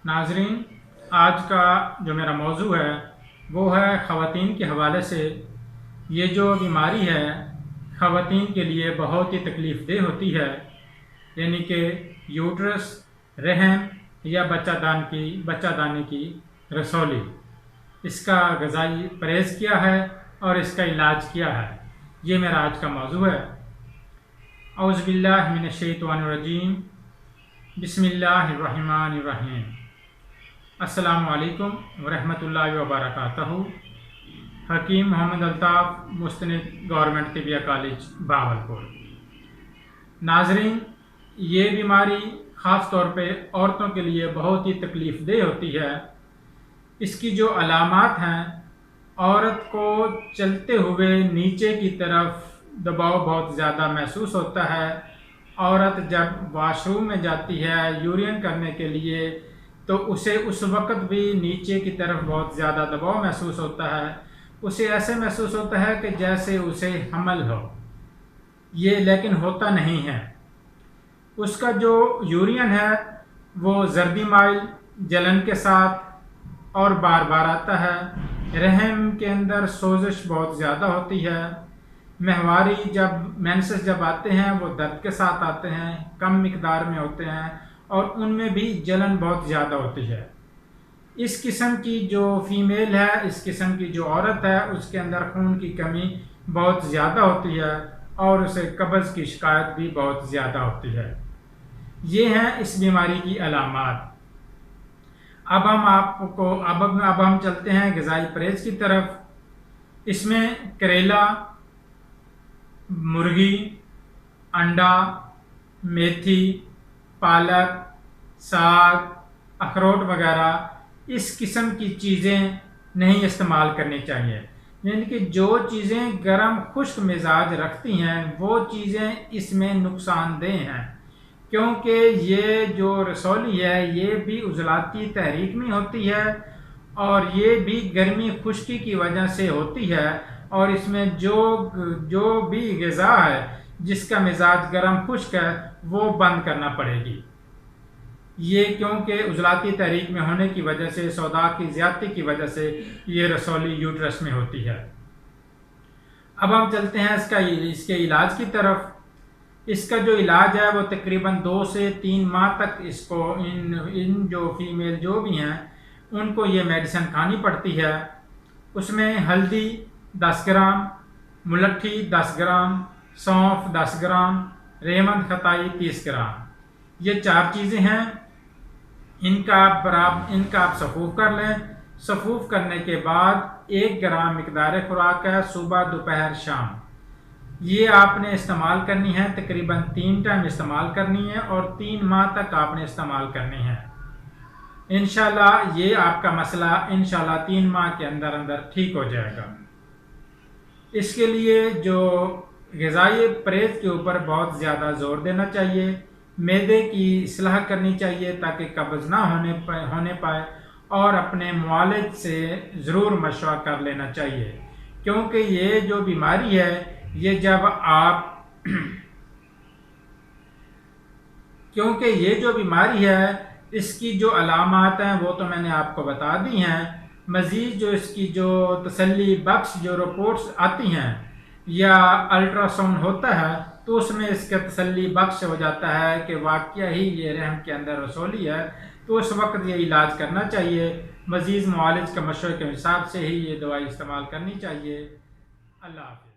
ناظرین، آج کا جو میرا موضوع ہے وہ ہے خواتین کے حوالے سے۔ یہ جو بیماری ہے خواتین کے لیے بہت ہی تکلیف دہ ہوتی ہے، یعنی کہ یوٹرس، رحم یا بچہ دانے کی رسولی۔ اس کا غذائی پرہیز کیا ہے اور اس کا علاج کیا ہے، یہ میرا آج کا موضوع ہے۔ اعوذ باللہ من الشیطان الرجیم، بسم اللہ الرحمن الرحیم۔ السلام علیکم ورحمۃ اللہ وبرکاتہ۔ حکیم محمد الطاف، مستند گورنمنٹ طبیہ کالج بہاولپور۔ ناظرین، یہ بیماری خاص طور پہ عورتوں کے لیے بہت ہی تکلیف دہ ہوتی ہے۔ اس کی جو علامات ہیں، عورت کو چلتے ہوئے نیچے کی طرف دباؤ بہت زیادہ محسوس ہوتا ہے۔ عورت جب واش روم میں جاتی ہے یورین کرنے کے لیے تو اسے اس وقت بھی نیچے کی طرف بہت زیادہ دباؤ محسوس ہوتا ہے۔ اسے ایسے محسوس ہوتا ہے کہ جیسے اسے حمل ہو، یہ لیکن ہوتا نہیں ہے۔ اس کا جو یورین ہے وہ زردی مائل جلن کے ساتھ اور بار بار آتا ہے۔ رحم کے اندر سوزش بہت زیادہ ہوتی ہے۔ مہواری مینسز جب آتے ہیں وہ درد کے ساتھ آتے ہیں، کم مقدار میں ہوتے ہیں اور ان میں بھی جلن بہت زیادہ ہوتی ہے۔ اس قسم کی جو فیمیل ہے، اس قسم کی جو عورت ہے، اس کے اندر خون کی کمی بہت زیادہ ہوتی ہے اور اسے قبض کی شکایت بھی بہت زیادہ ہوتی ہے۔ یہ ہیں اس بیماری کی علامات۔ اب ہم چلتے ہیں غذائی پرہیز کی طرف۔ اس میں کریلا، مرغی، انڈا، میتھی، پالک، ساگ، اخروٹ وغیرہ اس قسم کی چیزیں نہیں استعمال کرنی چاہیے۔ یعنی کہ جو چیزیں گرم خشک مزاج رکھتی ہیں وہ چیزیں اس میں نقصان دہ ہیں، کیونکہ یہ جو رسولی ہے یہ بھی عضلاتی تحریک میں ہوتی ہے اور یہ بھی گرمی خشکی کی وجہ سے ہوتی ہے، اور اس میں جو بھی غذا ہے جس کا مزاج گرم خشک ہے وہ بند کرنا پڑے گی۔ یہ کیونکہ عضلاتی تحریک میں ہونے کی وجہ سے، سودا کی زیادتی کی وجہ سے یہ رسولی یوٹرس میں ہوتی ہے۔ اب ہم چلتے ہیں اس کے علاج کی طرف۔ اس کا جو علاج ہے وہ تقریباً 2 سے 3 ماہ تک اس کو ان جو فیمیل جو بھی ہیں ان کو یہ میڈیسن کھانی پڑتی ہے۔ اس میں ہلدی 10 گرام، ملٹھی 10 گرام، سونف 10 گرام، ریمند کھٹائی 30 گرام، یہ 4 چیزیں ہیں۔ ان کا آپ سفوف کر لیں۔ سفوف کرنے کے بعد 1 گرام مقدار خوراک ہے، صبح، دوپہر، شام۔ یہ آپ نے استعمال کرنی ہے، تقریباً 3 ٹائم استعمال کرنی ہے اور 3 ماہ تک آپ نے استعمال کرنی ہے۔ انشاءاللہ یہ آپ کا مسئلہ انشاءاللہ 3 ماہ کے اندر ٹھیک ہو جائے گا۔ اس کے لیے جو غذائی پرہیز کے اوپر بہت زیادہ زور دینا چاہیے، معدے کی اصلاح کرنی چاہیے تاکہ قبض نہ ہونے پائے، اور اپنے معالج سے ضرور مشورہ کر لینا چاہیے، کیونکہ یہ جو بیماری ہے یہ اس کی جو علامات ہیں وہ تو میں نے آپ کو بتا دی ہیں۔ مزید جو اس کی جو تسلی بخش جو رپورٹس آتی ہیں یا الٹرا ساؤنڈ ہوتا ہے تو اس میں اس کا تسلی بخش ہو جاتا ہے کہ واقعہ ہی یہ رحم کے اندر رسولی ہے، تو اس وقت یہ علاج کرنا چاہیے۔ مزید معالج کے مشورے کے حساب سے ہی یہ دوائی استعمال کرنی چاہیے۔ اللہ حافظ۔